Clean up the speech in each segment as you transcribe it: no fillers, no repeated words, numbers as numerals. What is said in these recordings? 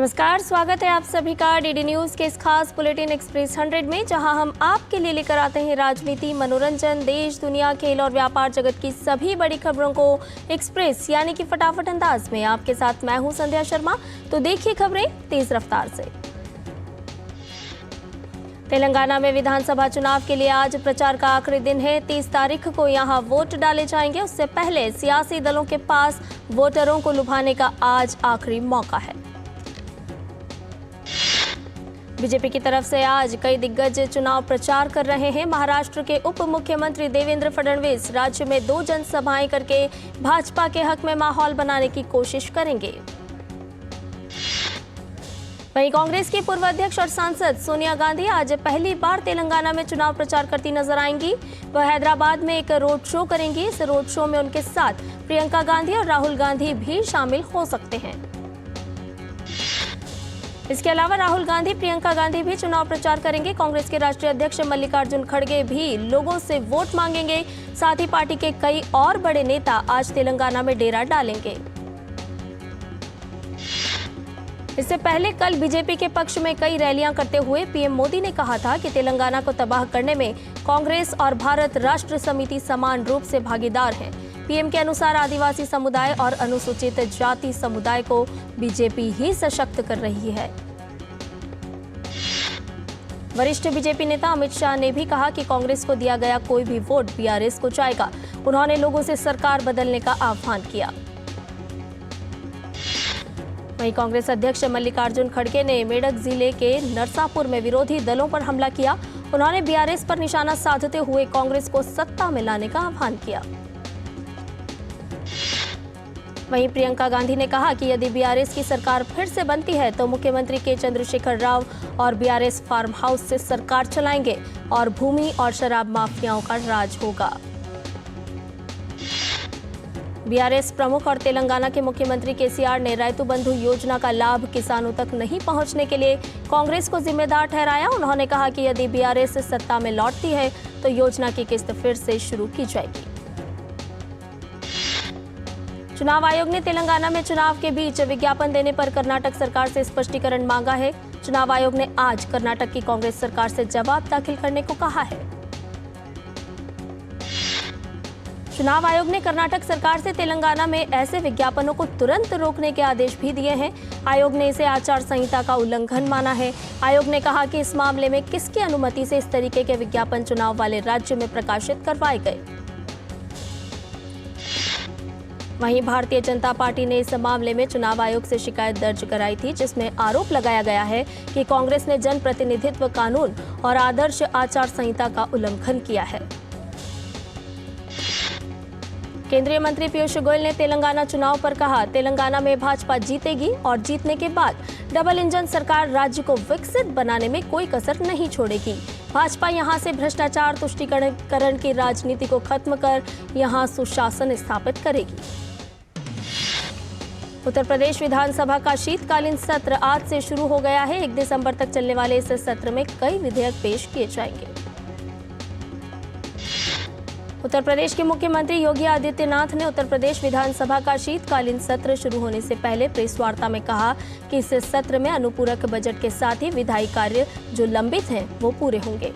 नमस्कार, स्वागत है आप सभी का डीडी न्यूज के इस खास बुलेटिन एक्सप्रेस 100 में, जहां हम आपके लिए लेकर आते हैं राजनीति, मनोरंजन, देश, दुनिया, खेल और व्यापार जगत की सभी बड़ी खबरों को एक्सप्रेस यानी कि फटाफट अंदाज में। आपके साथ मैं हूं संध्या शर्मा। तो देखिए खबरें तेज रफ्तार से। तेलंगाना में विधानसभा चुनाव के लिए आज प्रचार का आखिरी दिन है। 30 तारीख को यहां वोट डाले जाएंगे। उससे पहले सियासी दलों के पास वोटरों को लुभाने का आज आखिरी मौका है। बीजेपी की तरफ से आज कई दिग्गज चुनाव प्रचार कर रहे हैं। महाराष्ट्र के उप मुख्यमंत्री देवेंद्र फडणवीस राज्य में 2 जनसभाएं करके भाजपा के हक में माहौल बनाने की कोशिश करेंगे। वहीं कांग्रेस की पूर्व अध्यक्ष और सांसद सोनिया गांधी आज पहली बार तेलंगाना में चुनाव प्रचार करती नजर आएंगी। वह हैदराबाद में एक रोड शो करेंगी। इस रोड शो में उनके साथ प्रियंका गांधी और राहुल गांधी भी शामिल हो सकते हैं। इसके अलावा राहुल गांधी, प्रियंका गांधी भी चुनाव प्रचार करेंगे। कांग्रेस के राष्ट्रीय अध्यक्ष मल्लिकार्जुन खड़गे भी लोगों से वोट मांगेंगे। साथ ही पार्टी के कई और बड़े नेता आज तेलंगाना में डेरा डालेंगे। इससे पहले कल बीजेपी के पक्ष में कई रैलियां करते हुए पीएम मोदी ने कहा था कि तेलंगाना को तबाह करने में कांग्रेस और भारत राष्ट्र समिति समान रूप से भागीदार हैं। पीएम के अनुसार आदिवासी समुदाय और अनुसूचित जाति समुदाय को बीजेपी ही सशक्त कर रही है। वरिष्ठ बीजेपी नेता अमित शाह ने भी कहा कि कांग्रेस को दिया गया कोई भी वोट बीआरएस को जाएगा। उन्होंने लोगों से सरकार बदलने का आह्वान किया। वहीं कांग्रेस अध्यक्ष मल्लिकार्जुन खड़गे ने मेडक जिले के नरसापुर में विरोधी दलों पर हमला किया। उन्होंने बीआरएस पर निशाना साधते हुए कांग्रेस को सत्ता में लाने का आह्वान किया। वहीं प्रियंका गांधी ने कहा कि यदि बीआरएस की सरकार फिर से बनती है तो मुख्यमंत्री के चंद्रशेखर राव और बीआरएस फार्म हाउस से सरकार चलाएंगे और भूमि और शराब माफियाओं का राज होगा। बीआरएस प्रमुख और तेलंगाना के मुख्यमंत्री केसीआर ने रैतु बंधु योजना का लाभ किसानों तक नहीं पहुंचने के लिए कांग्रेस को जिम्मेदार ठहराया। उन्होंने कहा कि यदि बीआरएस सत्ता में लौटती है तो योजना की किस्त फिर से शुरू की जाएगी। चुनाव आयोग ने तेलंगाना में चुनाव के बीच विज्ञापन देने पर कर्नाटक सरकार से स्पष्टीकरण मांगा है। चुनाव आयोग ने आज कर्नाटक की कांग्रेस सरकार से जवाब दाखिल करने को कहा है। चुनाव आयोग ने कर्नाटक सरकार से तेलंगाना में ऐसे विज्ञापनों को तुरंत रोकने के आदेश भी दिए हैं। आयोग ने इसे आचार संहिता का उल्लंघन माना है। आयोग ने कहा कि इस मामले में किसकी अनुमति से इस तरीके के विज्ञापन चुनाव वाले राज्य में प्रकाशित करवाए गए। वहीं भारतीय जनता पार्टी ने इस मामले में चुनाव आयोग से शिकायत दर्ज कराई थी, जिसमें आरोप लगाया गया है कि कांग्रेस ने जनप्रतिनिधित्व कानून और आदर्श आचार संहिता का उल्लंघन किया है। केंद्रीय मंत्री पीयूष गोयल ने तेलंगाना चुनाव पर कहा, तेलंगाना में भाजपा जीतेगी और जीतने के बाद डबल इंजन सरकार राज्य को विकसित बनाने में कोई कसर नहीं छोड़ेगी। भाजपा यहां से भ्रष्टाचार तुष्टीकरण की राजनीति को खत्म कर यहां सुशासन स्थापित करेगी। उत्तर प्रदेश विधानसभा का शीतकालीन सत्र आज से शुरू हो गया है। 1 दिसंबर तक चलने वाले इस सत्र में कई विधेयक पेश किए जाएंगे। उत्तर प्रदेश के मुख्यमंत्री योगी आदित्यनाथ ने उत्तर प्रदेश विधानसभा का शीतकालीन सत्र शुरू होने से पहले प्रेस वार्ता में कहा कि इस सत्र में अनुपूरक बजट के साथ ही विधायी कार्य जो लंबित हैं वो पूरे होंगे।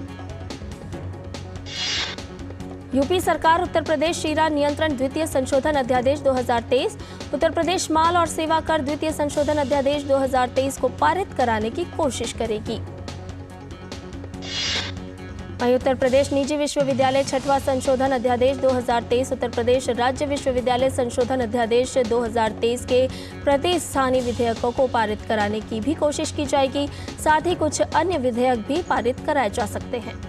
यूपी सरकार उत्तर प्रदेश शीरा नियंत्रण द्वितीय संशोधन अध्यादेश 2023, उत्तर प्रदेश माल और सेवा कर द्वितीय संशोधन अध्यादेश 2023 को पारित कराने की कोशिश करेगी। वहीं उत्तर प्रदेश निजी विश्वविद्यालय छठवां संशोधन अध्यादेश 2023, उत्तर प्रदेश राज्य विश्वविद्यालय संशोधन अध्यादेश 2023 के प्रतिस्थानी विधेयकों को पारित कराने की भी कोशिश की जाएगी। साथ ही कुछ अन्य विधेयक भी पारित कराए जा सकते हैं।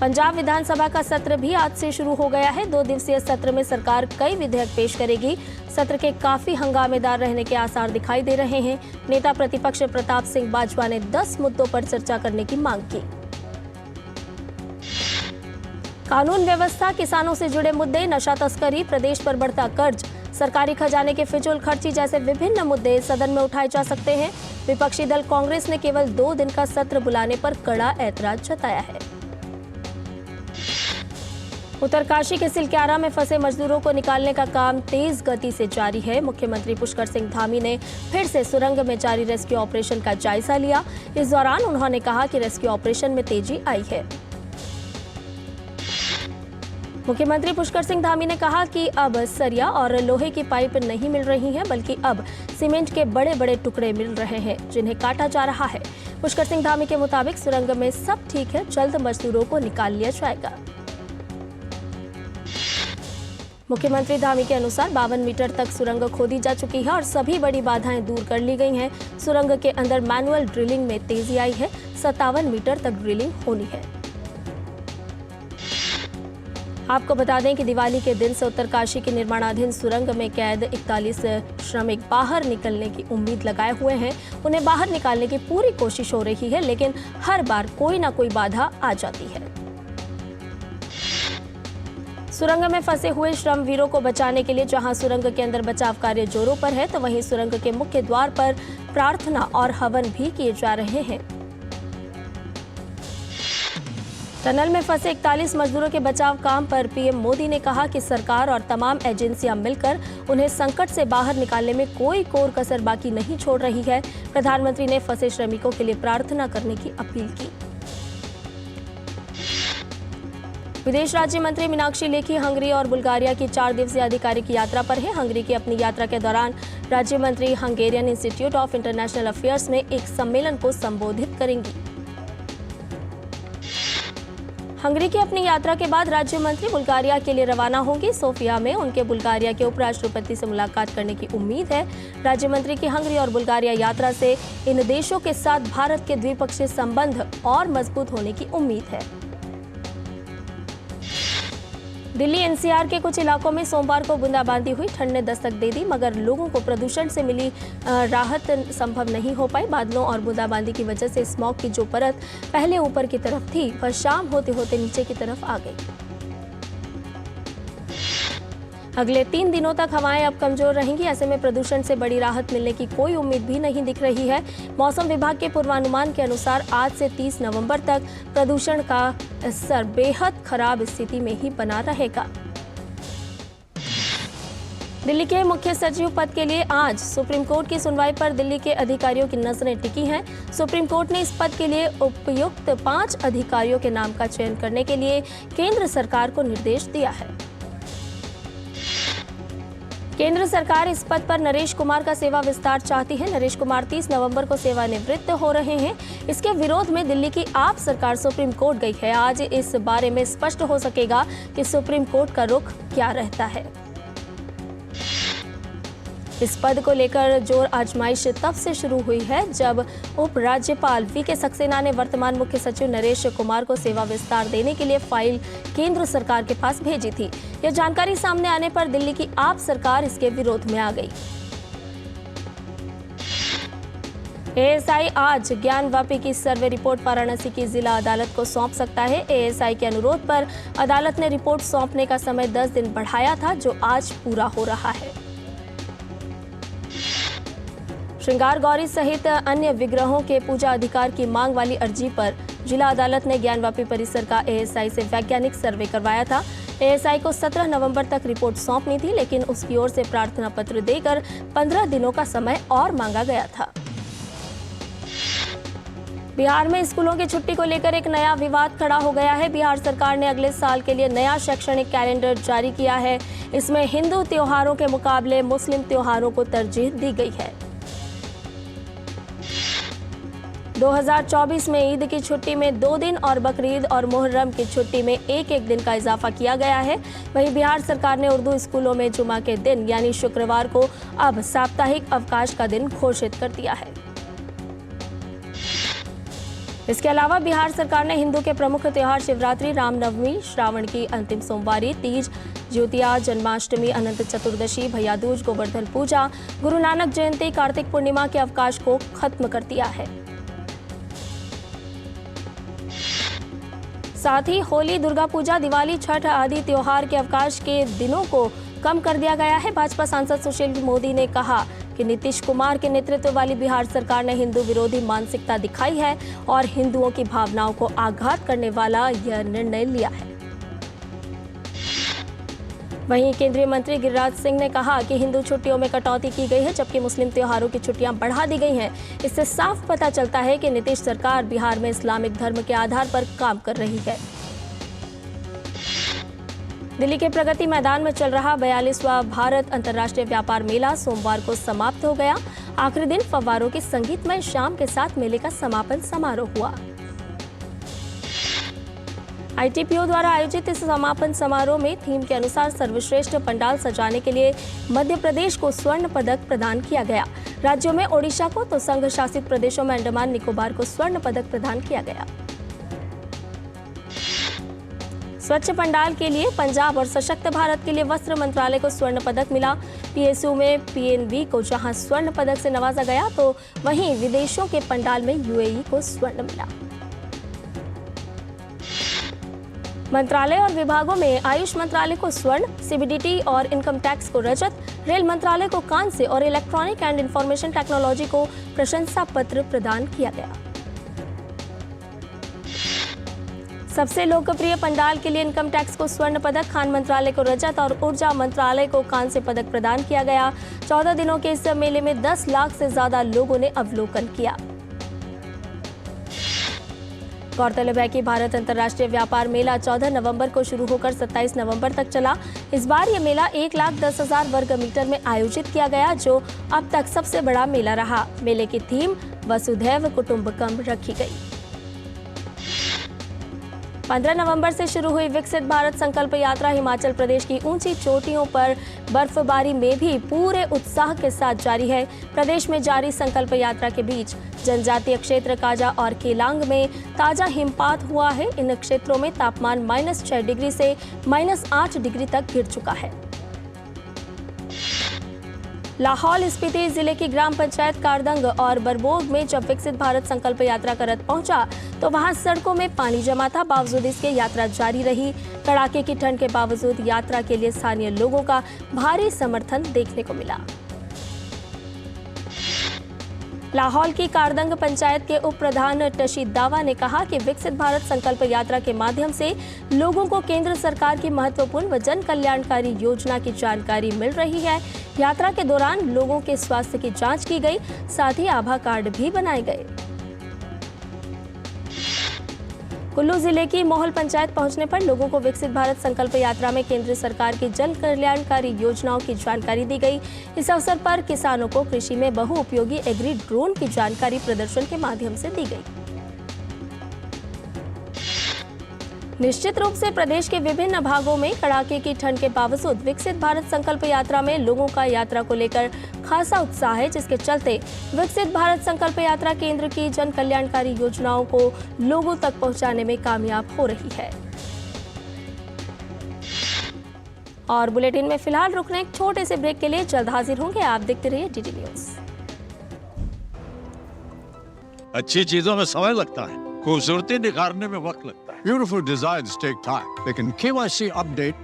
पंजाब विधानसभा का सत्र भी आज से शुरू हो गया है। 2 दिवसीय सत्र में सरकार कई विधेयक पेश करेगी। सत्र के काफी हंगामेदार रहने के आसार दिखाई दे रहे हैं। नेता प्रतिपक्ष प्रताप सिंह बाजवा ने 10 मुद्दों पर चर्चा करने की मांग की। कानून व्यवस्था, किसानों से जुड़े मुद्दे, नशा तस्करी, प्रदेश पर बढ़ता कर्ज, सरकारी खजाने के फिजूल खर्ची जैसे विभिन्न मुद्दे सदन में उठाए जा सकते हैं। विपक्षी दल कांग्रेस ने केवल 2 दिन का सत्र बुलाने पर कड़ा ऐतराज जताया है। उत्तरकाशी के सिलक्यारा में फंसे मजदूरों को निकालने का काम तेज गति से जारी है। मुख्यमंत्री पुष्कर सिंह धामी ने फिर से सुरंग में जारी रेस्क्यू ऑपरेशन का जायजा लिया। इस दौरान उन्होंने कहा कि रेस्क्यू ऑपरेशन में तेजी आई है। मुख्यमंत्री पुष्कर सिंह धामी ने कहा कि अब सरिया और लोहे की पाइप नहीं मिल रही हैं, बल्कि अब सीमेंट के बड़े बड़े टुकड़े मिल रहे हैं जिन्हें काटा जा रहा है। पुष्कर सिंह धामी के मुताबिक सुरंग में सब ठीक है, जल्द मजदूरों को निकाल लिया जाएगा। मुख्यमंत्री धामी के अनुसार 52 मीटर तक सुरंग खोदी जा चुकी है और सभी बड़ी बाधाएं दूर कर ली गई हैं। सुरंग के अंदर मैनुअल ड्रिलिंग में तेजी आई है। 57 मीटर तक ड्रिलिंग होनी है। आपको बता दें कि दिवाली के दिन से उत्तरकाशी की निर्माणाधीन सुरंग में कैद 41 श्रमिक बाहर निकलने की उम्मीद लगाए हुए हैं। उन्हें बाहर निकालने की पूरी कोशिश हो रही है, लेकिन हर बार कोई ना कोई बाधा आ जाती है। सुरंग में फंसे हुए श्रमवीरों को बचाने के लिए जहां सुरंग के अंदर बचाव कार्य जोरों पर है, तो वहीं सुरंग के मुख्य द्वार पर प्रार्थना और हवन भी किए जा रहे हैं। टनल में फंसे 41 मजदूरों के बचाव काम पर पीएम मोदी ने कहा कि सरकार और तमाम एजेंसियां मिलकर उन्हें संकट से बाहर निकालने में कोई कोर कसर बाकी नहीं छोड़ रही है। प्रधानमंत्री ने फंसे श्रमिकों के लिए प्रार्थना करने की अपील की। विदेश राज्य मंत्री मीनाक्षी लेखी हंगरी और बुल्गारिया की 4 दिवसीय आधिकारिक यात्रा पर है। हंगरी की अपनी यात्रा के दौरान राज्य मंत्री Hungarian institute of international affairs में एक सम्मेलन को संबोधित करेंगी। हंगरी की अपनी यात्रा के बाद राज्य मंत्री बुल्गारिया के लिए रवाना होंगी। सोफिया में उनके बुल्गारिया के उपराष्ट्रपति से मुलाकात करने की उम्मीद है। राज्य मंत्री की हंगरी और बुल्गारिया यात्रा से इन देशों के साथ भारत के द्विपक्षीय संबंध और मजबूत होने की उम्मीद है। दिल्ली एनसीआर के कुछ इलाकों में सोमवार को बूंदाबांदी हुई। ठंड ने दस्तक दे दी, मगर लोगों को प्रदूषण से मिली राहत संभव नहीं हो पाई। बादलों और बूंदाबांदी की वजह से स्मॉग की जो परत पहले ऊपर की तरफ थी, वह शाम होते होते नीचे की तरफ आ गई। अगले 3 दिनों तक हवाएं अब कमजोर रहेंगी। ऐसे में प्रदूषण से बड़ी राहत मिलने की कोई उम्मीद भी नहीं दिख रही है। मौसम विभाग के पूर्वानुमान के अनुसार आज से 30 नवंबर तक प्रदूषण का स्तर बेहद खराब स्थिति में ही बना रहेगा। दिल्ली के मुख्य सचिव पद के लिए आज सुप्रीम कोर्ट की सुनवाई पर दिल्ली के अधिकारियों की नजरें टिकी हैं। सुप्रीम कोर्ट ने इस पद के लिए उपयुक्त 5 अधिकारियों के नाम का चयन करने के लिए केंद्र सरकार को निर्देश दिया है। केंद्र सरकार इस पद पर नरेश कुमार का सेवा विस्तार चाहती है। नरेश कुमार 30 नवंबर को सेवानिवृत्त हो रहे हैं। इसके विरोध में दिल्ली की आप सरकार सुप्रीम कोर्ट गई है। आज इस बारे में स्पष्ट हो सकेगा कि सुप्रीम कोर्ट का रुख क्या रहता है। इस पद को लेकर जोर आजमाइश तब से शुरू हुई है जब उपराज्यपाल वीके सक्सेना ने वर्तमान मुख्य सचिव नरेश कुमार को सेवा विस्तार देने के लिए फाइल केंद्र सरकार के पास भेजी थी। यह जानकारी सामने आने पर दिल्ली की आप सरकार इसके विरोध में आ गई। एएसआई आज ज्ञानवापी की सर्वे रिपोर्ट वाराणसी की जिला अदालत को सौंप सकता है। एएसआई के अनुरोध पर अदालत ने रिपोर्ट सौंपने का समय 10 दिन बढ़ाया था, जो आज पूरा हो रहा है। श्रृंगार गौरी सहित अन्य विग्रहों के पूजा अधिकार की मांग वाली अर्जी पर जिला अदालत ने ज्ञानवापी परिसर का एएसआई से वैज्ञानिक सर्वे करवाया था। एएसआई को 17 नवंबर तक रिपोर्ट सौंपनी थी, लेकिन उसकी ओर से प्रार्थना पत्र देकर 15 दिनों का समय और मांगा गया था। बिहार में स्कूलों की छुट्टी को लेकर एक नया विवाद खड़ा हो गया है। बिहार सरकार ने अगले साल के लिए नया शैक्षणिक कैलेंडर जारी किया है। इसमें हिंदू त्योहारों के मुकाबले मुस्लिम त्योहारों को तरजीह दी गई है। 2024 में ईद की छुट्टी में 2 दिन और बकरीद और मुहर्रम की छुट्टी में एक दिन का इजाफा किया गया है। वहीं बिहार सरकार ने उर्दू स्कूलों में जुमा के दिन यानी शुक्रवार को अब साप्ताहिक अवकाश का दिन घोषित कर दिया है। इसके अलावा बिहार सरकार ने हिंदू के प्रमुख त्योहार शिवरात्रि, रामनवमी, श्रावण की अंतिम सोमवारी, तीज, ज्योतिया, जन्माष्टमी, अनंत चतुर्दशी, भैया दूज, गोवर्धन पूजा, गुरु नानक जयंती, कार्तिक पूर्णिमा के अवकाश को खत्म कर दिया है। साथ ही होली, दुर्गा पूजा, दिवाली, छठ आदि त्योहार के अवकाश के दिनों को कम कर दिया गया है। भाजपा सांसद सुशील मोदी ने कहा कि नीतीश कुमार के नेतृत्व वाली बिहार सरकार ने हिंदू विरोधी मानसिकता दिखाई है और हिंदुओं की भावनाओं को आघात करने वाला यह निर्णय लिया है। वहीं केंद्रीय मंत्री गिरिराज सिंह ने कहा कि हिंदू छुट्टियों में कटौती की गई है, जबकि मुस्लिम त्योहारों की छुट्टियां बढ़ा दी गई हैं। इससे साफ पता चलता है कि नीतीश सरकार बिहार में इस्लामिक धर्म के आधार पर काम कर रही है। दिल्ली के प्रगति मैदान में चल रहा 42वां भारत अंतर्राष्ट्रीय व्यापार मेला सोमवार को समाप्त हो गया। आखिरी दिन फव्वारों की संगीतमय शाम के साथ मेले का समापन समारोह हुआ। ITPO द्वारा आयोजित इस समापन समारोह में थीम के अनुसार सर्वश्रेष्ठ पंडाल सजाने के लिए मध्य प्रदेश को स्वर्ण पदक प्रदान किया गया। राज्यों में ओडिशा को तो संघ शासित प्रदेशों में अंडमान निकोबार को स्वर्ण पदक प्रदान किया गया। स्वच्छ पंडाल के लिए पंजाब और सशक्त भारत के लिए वस्त्र मंत्रालय को स्वर्ण पदक मिला। PSU में PNB को जहां स्वर्ण पदक से नवाजा गया, तो वहीं विदेशों के पंडाल में UAE को स्वर्ण मिला। मंत्रालय और विभागों में आयुष मंत्रालय को स्वर्ण, CBDT और इनकम टैक्स को रजत, रेल मंत्रालय को कांस्य और इलेक्ट्रॉनिक एंड इंफॉर्मेशन टेक्नोलॉजी को प्रशंसा पत्र प्रदान किया गया। सबसे लोकप्रिय पंडाल के लिए इनकम टैक्स को स्वर्ण पदक, खान मंत्रालय को रजत और ऊर्जा मंत्रालय को कांस्य पदक प्रदान किया गया। 14 दिनों के इस मेले में 10 लाख से ज्यादा लोगों ने अवलोकन किया। गौरतलब है कि भारत अंतर्राष्ट्रीय व्यापार मेला 14 नवंबर को शुरू होकर 27 नवंबर तक चला। इस बार ये मेला 1,10,000 वर्ग मीटर में आयोजित किया गया, जो अब तक सबसे बड़ा मेला रहा। मेले की थीम वसुधैव कुटुंबकम रखी गई। 15 नवंबर से शुरू हुई विकसित भारत संकल्प यात्रा हिमाचल प्रदेश की ऊंची चोटियों पर बर्फबारी में भी पूरे उत्साह के साथ जारी है। प्रदेश में जारी संकल्प यात्रा के बीच जनजातीय क्षेत्र काजा और केलांग में ताजा हिमपात हुआ है। इन क्षेत्रों में तापमान -6 डिग्री से -8 डिग्री तक गिर चुका है। लाहौल स्पीति जिले की ग्राम पंचायत कारदंग और बरबोग में जब विकसित भारत संकल्प यात्रा का रथ पहुंचा, तो वहां सड़कों में पानी जमा था। बावजूद इसके यात्रा जारी रही। कड़ाके की ठंड के बावजूद यात्रा के लिए स्थानीय लोगों का भारी समर्थन देखने को मिला। लाहौल की कारदंग पंचायत के उप प्रधान टशी दावा ने कहा कि विकसित भारत संकल्प यात्रा के माध्यम से लोगों को केंद्र सरकार की महत्वपूर्ण व जन कल्याणकारी योजना की जानकारी मिल रही है। यात्रा के दौरान लोगों के स्वास्थ्य की जांच की गई, साथ ही आभा कार्ड भी बनाए गए। कुल्लू जिले की मोहल पंचायत पहुंचने पर लोगों को विकसित भारत संकल्प यात्रा में केंद्र सरकार की जन कल्याणकारी योजनाओं की जानकारी दी गई। इस अवसर पर किसानों को कृषि में बहुउपयोगी एग्री ड्रोन की जानकारी प्रदर्शन के माध्यम से दी गई। निश्चित रूप से प्रदेश के विभिन्न भागों में कड़ाके की ठंड के बावजूद विकसित भारत संकल्प यात्रा में लोगों का यात्रा को लेकर खासा उत्साह है, जिसके चलते विकसित भारत संकल्प यात्रा केंद्र की जन कल्याणकारी योजनाओं को लोगों तक पहुंचाने में कामयाब हो रही है। और बुलेटिन में फिलहाल रुकने एक छोटे से ब्रेक के लिए जल्द हाजिर होंगे। आप देखते रहिए DD न्यूज। अच्छी चीजों में समय लगता है, खूबसूरती निखारने में वक्त लगता है। Beautiful designs take time. लेकिन KYC अपडेट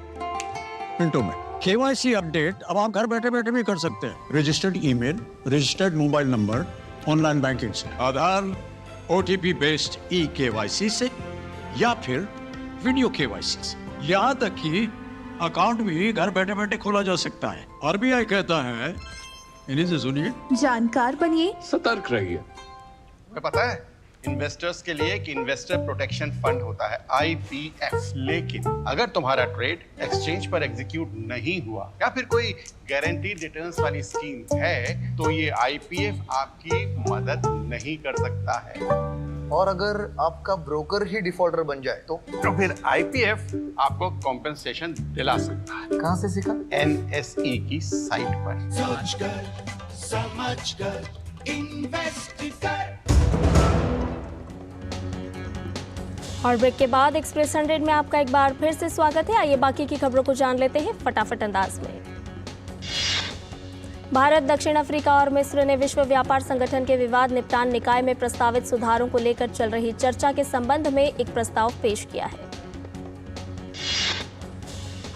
मिनटों में। KYC अपडेट अब आप घर बैठे बैठे भी कर सकते हैं। Registered email, registered mobile number, online banking से, आधार OTP बेस्ड eKYC से या फिर वीडियो KYC से। यहाँ तक कि अकाउंट भी घर बैठे बैठे खोला जा सकता है। RBI कहता है, इन्हीं से सुनिए, जानकार बनिए, सतर्क रहिए। तुम्हें पता है इन्वेस्टर्स के लिए एक इन्वेस्टर प्रोटेक्शन फंड होता है IPF, लेकिन अगर तुम्हारा ट्रेड एक्सचेंज पर एग्जीक्यूट नहीं हुआ या फिर कोई गारंटीड रिटर्न्स वाली स्कीम है, तो ये IPF आपकी मदद नहीं कर सकता है। और अगर आपका ब्रोकर ही डिफॉल्टर बन जाए तो फिर IPF आपको कॉम्पेंसेशन दिला सकता है। कहाँ से सीखा? NSE की साइट पर। समझ कर इन्वेस्ट कर। और ब्रेक के बाद एक्सप्रेस 100 में आपका एक बार फिर से स्वागत है। आइए बाकी की खबरों को जान लेते हैं फटाफट अंदाज में। भारत, दक्षिण अफ्रीका और मिस्र ने विश्व व्यापार संगठन के विवाद निपटान निकाय में प्रस्तावित सुधारों को लेकर चल रही चर्चा के संबंध में एक प्रस्ताव पेश किया है।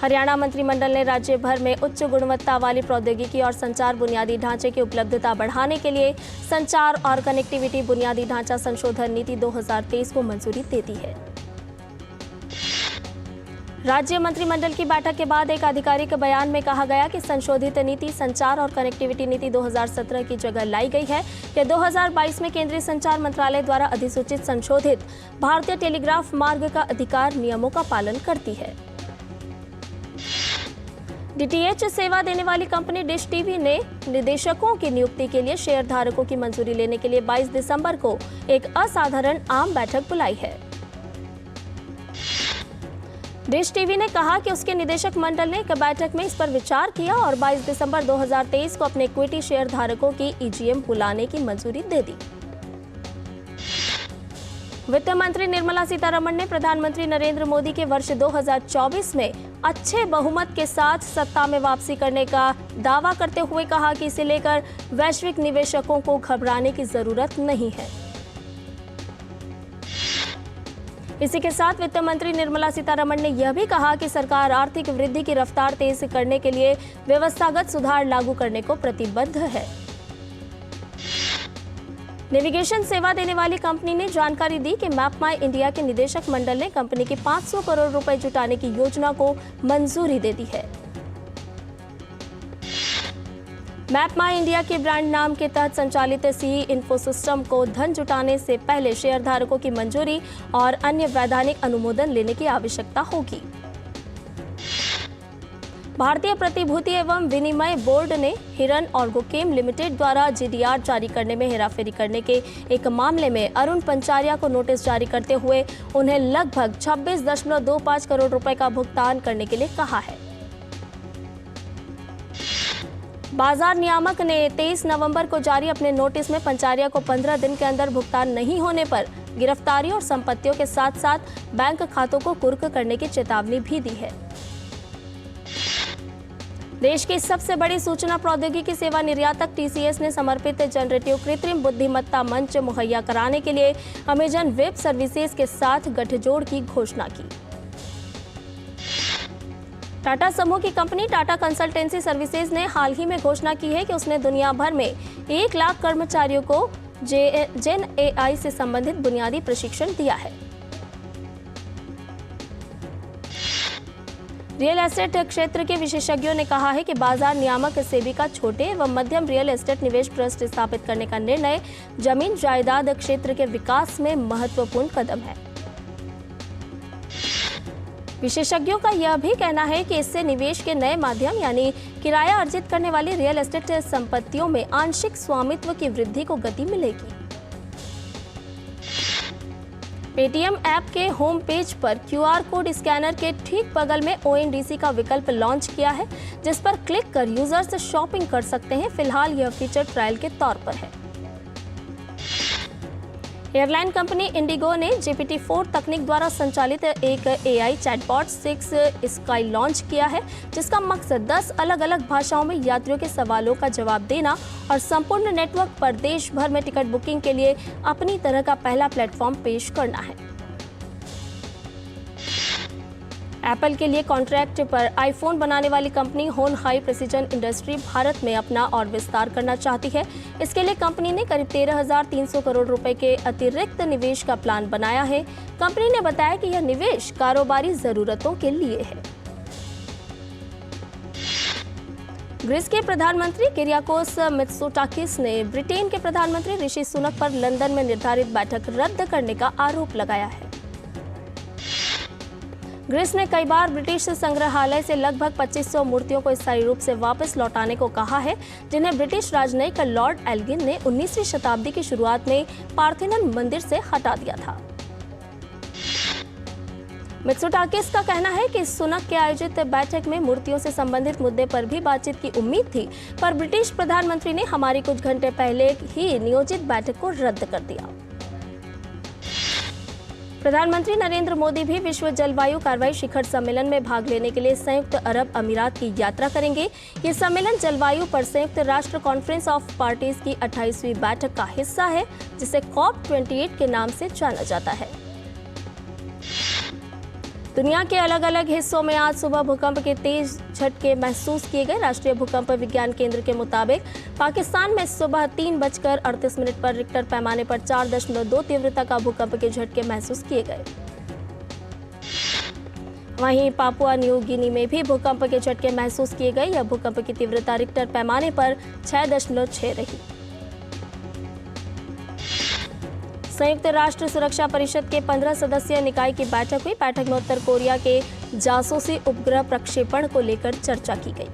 हरियाणा मंत्रिमंडल ने राज्य भर में उच्च गुणवत्ता वाली प्रौद्योगिकी और संचार बुनियादी ढांचे की उपलब्धता बढ़ाने के लिए संचार और कनेक्टिविटी बुनियादी ढांचा संशोधन नीति 2023 को मंजूरी दे दी है। राज्य मंत्रिमंडल की बैठक के बाद एक आधिकारिक बयान में कहा गया कि संशोधित नीति संचार और कनेक्टिविटी नीति 2017 की जगह लाई गई है। यह 2022 में केंद्रीय संचार मंत्रालय द्वारा अधिसूचित संशोधित भारतीय टेलीग्राफ मार्ग का अधिकार नियमों का पालन करती है। डीटीएच सेवा देने वाली कंपनी डिश टीवी ने निदेशकों की नियुक्ति के लिए शेयरधारकों की मंजूरी लेने के लिए 22 दिसंबर को एक असाधारण आम बैठक बुलाई है। डिश टीवी ने कहा कि उसके निदेशक मंडल ने एक बैठक में इस पर विचार किया और 22 दिसंबर 2023 को अपने इक्विटी शेयर धारकों की ईजीएम बुलाने की मंजूरी दे दी। वित्त मंत्री निर्मला सीतारमण ने प्रधानमंत्री नरेंद्र मोदी के वर्ष 2024 में अच्छे बहुमत के साथ सत्ता में वापसी करने का दावा करते हुए कहा कि इसे लेकर वैश्विक निवेशकों को घबराने की जरूरत नहीं है। इसी के साथ वित्त मंत्री निर्मला सीतारमण ने यह भी कहा कि सरकार आर्थिक वृद्धि की रफ्तार तेज करने के लिए व्यवस्थागत सुधार लागू करने को प्रतिबद्ध है। नेविगेशन सेवा देने वाली कंपनी ने जानकारी दी कि मैप माई इंडिया के निदेशक मंडल ने कंपनी की 500 करोड़ रुपए जुटाने की योजना को मंजूरी दे दी है। मैप माई इंडिया के ब्रांड नाम के तहत संचालित सीई इन्फो सिस्टम को धन जुटाने से पहले शेयरधारकों की मंजूरी और अन्य वैधानिक अनुमोदन लेने की आवश्यकता होगी। भारतीय प्रतिभूति एवं विनिमय बोर्ड ने हिरन ऑर्गोकेम लिमिटेड द्वारा जीडीआर जारी करने में हेराफेरी करने के एक मामले में अरुण पंचारिया को नोटिस जारी करते हुए उन्हें लगभग 26.25 करोड़ रुपए का भुगतान करने के लिए कहा है। बाजार नियामक ने 23 नवंबर को जारी अपने नोटिस में पंचारिया को 15 दिन के अंदर भुगतान नहीं होने पर गिरफ्तारी और संपत्तियों के साथ साथ बैंक खातों को कुर्क करने की चेतावनी भी दी है। देश की सबसे बड़ी सूचना प्रौद्योगिकी सेवा निर्यातक टीसीएस ने समर्पित जनरेटिव कृत्रिम बुद्धिमत्ता मंच मुहैया कराने के लिए अमेजन वेब सर्विसेज के साथ गठजोड़ की घोषणा की। टाटा समूह की कंपनी टाटा कंसल्टेंसी सर्विसेज ने हाल ही में घोषणा की है कि उसने दुनिया भर में 1 लाख कर्मचारियों को जेन एआई से संबंधित बुनियादी प्रशिक्षण दिया है। रियल एस्टेट क्षेत्र के विशेषज्ञों ने कहा है कि बाजार नियामक सेबी का छोटे एवं मध्यम रियल एस्टेट निवेश ट्रस्ट स्थापित करने का निर्णय जमीन जायदाद क्षेत्र के विकास में महत्वपूर्ण कदम है। विशेषज्ञों का यह भी कहना है कि इससे निवेश के नए माध्यम यानी किराया अर्जित करने वाली रियल एस्टेट संपत्तियों में आंशिक स्वामित्व की वृद्धि को गति मिलेगी। पेटीएम ऐप के होम पेज पर क्यूआर कोड स्कैनर के ठीक बगल में ओएनडीसी का विकल्प लॉन्च किया है, जिस पर क्लिक कर यूजर्स शॉपिंग कर सकते हैं। फिलहाल यह फीचर ट्रायल के तौर पर है। एयरलाइन कंपनी इंडिगो ने GPT-4 तकनीक द्वारा संचालित एक एआई चैटबॉट 6 स्काई लॉन्च किया है, जिसका मकसद 10 अलग अलग भाषाओं में यात्रियों के सवालों का जवाब देना और संपूर्ण नेटवर्क पर देश भर में टिकट बुकिंग के लिए अपनी तरह का पहला प्लेटफॉर्म पेश करना है। एप्पल के लिए कॉन्ट्रैक्ट पर आईफोन बनाने वाली कंपनी होन हाई प्रिसीजन इंडस्ट्री भारत में अपना और विस्तार करना चाहती है। इसके लिए कंपनी ने करीब 13,300 करोड़ रुपए के अतिरिक्त निवेश का प्लान बनाया है। कंपनी ने बताया कि यह निवेश कारोबारी जरूरतों के लिए है। ग्रीस के प्रधानमंत्री किरियाकोस मित्सोटाकिस ने ब्रिटेन के प्रधानमंत्री ऋषि सुनक पर लंदन में निर्धारित बैठक रद्द करने का आरोप लगाया है। ग्रीस ने कई बार ब्रिटिश संग्रहालय से लगभग 2500 मूर्तियों को स्थायी रूप से वापस लौटाने को कहा है, जिन्हें ब्रिटिश राजनयिक लॉर्ड एल्गिन ने 19वीं शताब्दी की शुरुआत में पार्थेनन मंदिर से हटा दिया था। मित्सोटाकिस का कहना है कि सुनक के आयोजित बैठक में मूर्तियों से संबंधित मुद्दे पर भी बातचीत की उम्मीद थी, पर ब्रिटिश प्रधानमंत्री ने हमारी कुछ घंटे पहले ही नियोजित बैठक को रद्द कर दिया। प्रधानमंत्री नरेंद्र मोदी भी विश्व जलवायु कार्रवाई शिखर सम्मेलन में भाग लेने के लिए संयुक्त अरब अमीरात की यात्रा करेंगे। ये सम्मेलन जलवायु पर संयुक्त राष्ट्र कॉन्फ्रेंस ऑफ पार्टीज की 28वीं बैठक का हिस्सा है, जिसे COP28 के नाम से जाना जाता है। दुनिया के अलग अलग हिस्सों में आज सुबह भूकंप के तेज झटके महसूस किए गए। राष्ट्रीय भूकंप विज्ञान केंद्र के मुताबिक पाकिस्तान में सुबह 3:38 पर रिक्टर पैमाने पर 4.2 तीव्रता का भूकंप के झटके महसूस किए गए। वहीं पापुआ न्यू गिनी में भी भूकंप के झटके महसूस किए गए। यह भूकंप की तीव्रता रिक्टर पैमाने पर 6.6 रही। संयुक्त राष्ट्र सुरक्षा परिषद के 15 सदस्यीय निकाय की बैठक हुई। बैठक में उत्तर कोरिया के जासूसी उपग्रह प्रक्षेपण को लेकर चर्चा की गई।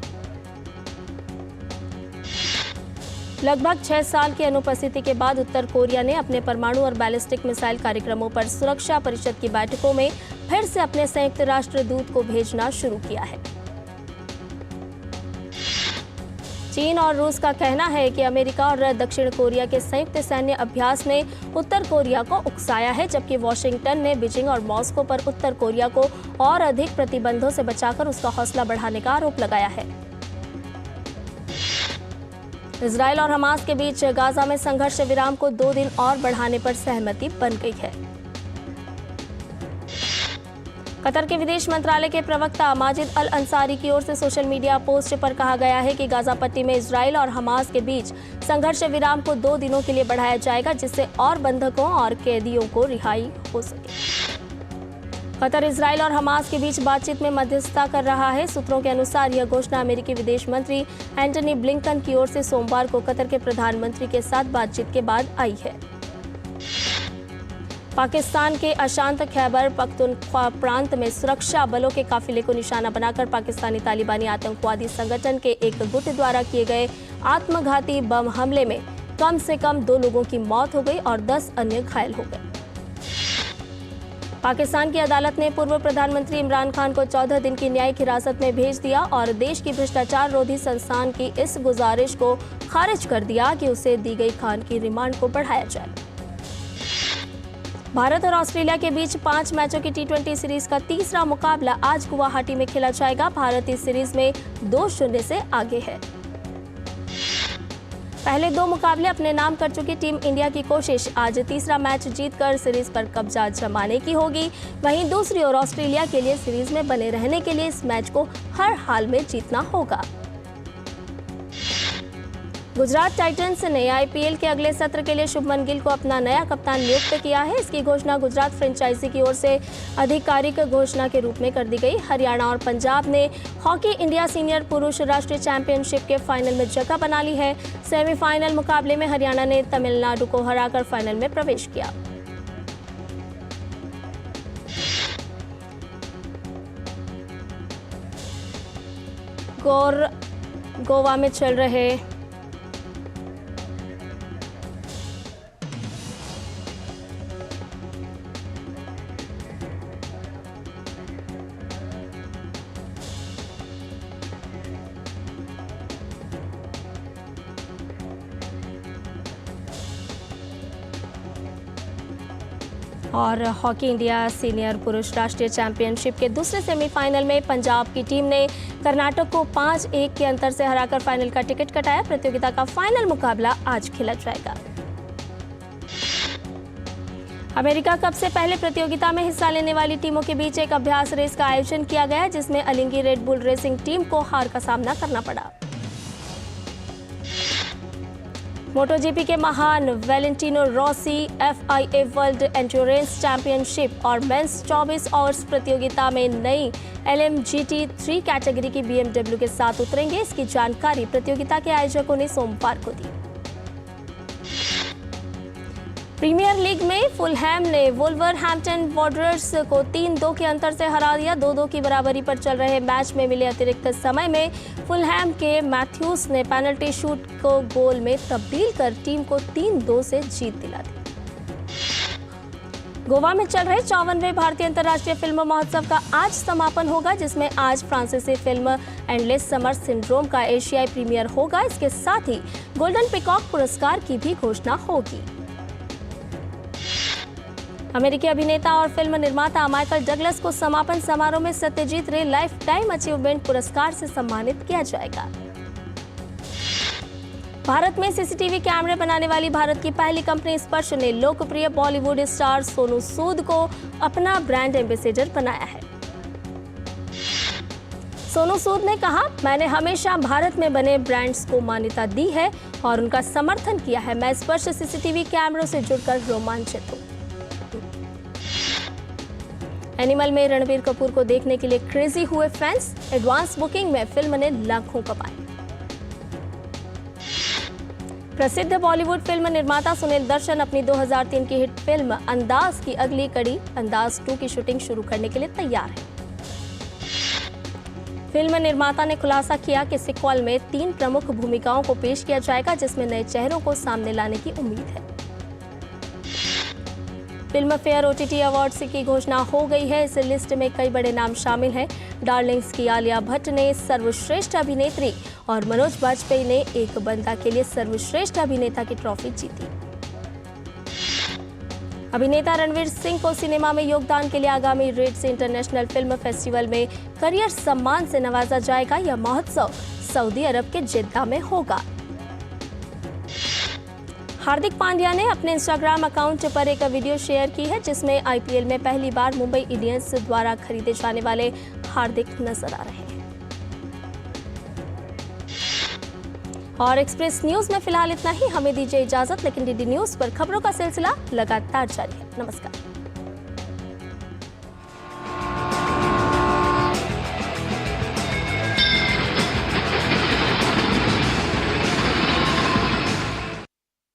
लगभग 6 साल की अनुपस्थिति के बाद उत्तर कोरिया ने अपने परमाणु और बैलिस्टिक मिसाइल कार्यक्रमों पर सुरक्षा परिषद की बैठकों में फिर से अपने संयुक्त राष्ट्र दूत को भेजना शुरू किया है। चीन और रूस का कहना है कि अमेरिका और दक्षिण कोरिया के संयुक्त सैन्य अभ्यास ने उत्तर कोरिया को उकसाया है, जबकि वॉशिंगटन ने बीजिंग और मॉस्को पर उत्तर कोरिया को और अधिक प्रतिबंधों से बचाकर उसका हौसला बढ़ाने का आरोप लगाया है। इजरायल और हमास के बीच गाजा में संघर्ष विराम को 2 दिन और बढ़ाने पर सहमति बन गई है। कतर के विदेश मंत्रालय के प्रवक्ता माजिद अल अंसारी की ओर से सोशल मीडिया पोस्ट पर कहा गया है कि गाजा पट्टी में इजरायल और हमास के बीच संघर्ष विराम को 2 दिनों के लिए बढ़ाया जाएगा, जिससे और बंधकों और कैदियों को रिहाई हो सके। कतर इजरायल और हमास के बीच बातचीत में मध्यस्थता कर रहा है। सूत्रों के अनुसार यह घोषणा अमेरिकी विदेश मंत्री एंटनी ब्लिंकन की ओर से सोमवार को कतर के प्रधानमंत्री के साथ बातचीत के बाद आई है। पाकिस्तान के अशांत खैबर पख्तूनख्वा प्रांत में सुरक्षा बलों के काफिले को निशाना बनाकर पाकिस्तानी तालिबानी आतंकवादी संगठन के एक गुट द्वारा किए गए आत्मघाती बम हमले में कम से कम 2 लोगों की मौत हो गई और 10 अन्य घायल हो गए। पाकिस्तान की अदालत ने पूर्व प्रधानमंत्री इमरान खान को 14 दिन की न्यायिक हिरासत में भेज दिया और देश की भ्रष्टाचार रोधी संस्थान की इस गुजारिश को खारिज कर दिया कि उसे दी गई खान की रिमांड को बढ़ाया जाए। भारत और ऑस्ट्रेलिया के बीच 5 मैचों की T20 सीरीज का तीसरा मुकाबला आज गुवाहाटी में खेला जाएगा। भारत इस सीरीज में 2-0 से आगे है। पहले 2 मुकाबले अपने नाम कर चुकी टीम इंडिया की कोशिश आज तीसरा मैच जीतकर सीरीज पर कब्जा जमाने की होगी। वहीं दूसरी ओर ऑस्ट्रेलिया के लिए सीरीज में बने रहने के लिए इस मैच को हर हाल में जीतना होगा। गुजरात टाइटंस ने IPL के अगले सत्र के लिए शुभमन गिल को अपना नया कप्तान नियुक्त किया है। इसकी घोषणा गुजरात फ्रेंचाइजी की ओर से आधिकारिक घोषणा के रूप में कर दी गई। हरियाणा और पंजाब ने हॉकी इंडिया सीनियर पुरुष राष्ट्रीय चैंपियनशिप के फाइनल में जगह बना ली है। सेमीफाइनल मुकाबले में हरियाणा ने तमिलनाडु को हराकर फाइनल में प्रवेश किया। गोवा में चल रहे और हॉकी इंडिया सीनियर पुरुष राष्ट्रीय चैंपियनशिप के दूसरे सेमीफाइनल में पंजाब की टीम ने कर्नाटक को 5-1 के अंतर से हराकर फाइनल का टिकट कटाया। प्रतियोगिता का फाइनल मुकाबला आज खेला जाएगा। अमेरिका कप से पहले प्रतियोगिता में हिस्सा लेने वाली टीमों के बीच एक अभ्यास रेस का आयोजन किया गया, जिसमें अलिंगी रेड बुल रेसिंग टीम को हार का सामना करना पड़ा। मोटोजीपी के महान Valentino Rossi FIA world endurance championship और मेंस 24 आवर्स प्रतियोगिता में नई LMGT3 कैटेगरी की BMW के साथ उतरेंगे। इसकी जानकारी प्रतियोगिता के आयोजकों ने सोमवार को दी। प्रीमियर लीग में फुलहैम ने वुल्वरहैम्पटन वॉन्डरर्स को 3-2 के अंतर से हरा दिया। 2-2 की बराबरी पर चल रहे मैच में मिले अतिरिक्त समय में फुलहैम के मैथ्यूज ने पेनल्टी शूट को गोल में तब्दील कर टीम को 3-2 से जीत दिला दी। गोवा में चल रहे 54वें भारतीय अंतर्राष्ट्रीय फिल्म महोत्सव का आज समापन होगा, जिसमें आज फ्रांसीसी फिल्म एंडलेस समर सिंड्रोम का एशियाई प्रीमियर होगा। इसके साथ ही गोल्डन पिकॉक पुरस्कार की भी घोषणा होगी। अमेरिकी अभिनेता और फिल्म निर्माता माइकल डगलस को समापन समारोह में सत्यजीत रे लाइफ टाइम अचीवमेंट पुरस्कार से सम्मानित किया जाएगा। भारत में CCTV कैमरे बनाने वाली भारत की पहली कंपनी स्पर्श ने लोकप्रिय बॉलीवुड स्टार सोनू सूद को अपना ब्रांड एम्बेसडर बनाया है। सोनू सूद ने कहा, मैंने हमेशा भारत में बने ब्रांड्स को मान्यता दी है और उनका समर्थन किया है। मैं स्पर्श CCTV कैमरों से जुड़कर रोमांचित हूँ। एनिमल में रणबीर कपूर को देखने के लिए क्रेजी हुए फैंस। एडवांस बुकिंग में फिल्म ने लाखों कमाए। प्रसिद्ध बॉलीवुड फिल्म निर्माता सुनील दर्शन अपनी 2003 की हिट फिल्म अंदाज की अगली कड़ी अंदाज 2 की शूटिंग शुरू करने के लिए तैयार है। फिल्म निर्माता ने खुलासा किया कि सीक्वल में 3 प्रमुख भूमिकाओं को पेश किया जाएगा, जिसमें नए चेहरों को सामने लाने की उम्मीद है। फिल्म फेयर OTT अवार्ड्स की घोषणा हो गई है। इस लिस्ट में कई बड़े नाम शामिल हैं। डार्लिंग्स की आलिया भट्ट ने सर्वश्रेष्ठ अभिनेत्री और मनोज बाजपेयी ने एक बंदा के लिए सर्वश्रेष्ठ अभिनेता की ट्रॉफी जीती। अभिनेता रणवीर सिंह को सिनेमा में योगदान के लिए आगामी रेड्स इंटरनेशनल फिल्म फेस्टिवल में करियर सम्मान से नवाजा जाएगा। यह महोत्सव सऊदी अरब के जिद्दा में होगा। हार्दिक पांड्या ने अपने इंस्टाग्राम अकाउंट पर एक वीडियो शेयर की है, जिसमें IPL में पहली बार मुंबई इंडियंस द्वारा खरीदे जाने वाले हार्दिक नजर आ रहे हैं। और एक्सप्रेस न्यूज में फिलहाल इतना ही। हमें दीजिए इजाजत, लेकिन DD न्यूज पर खबरों का सिलसिला लगातार जारी है। नमस्कार।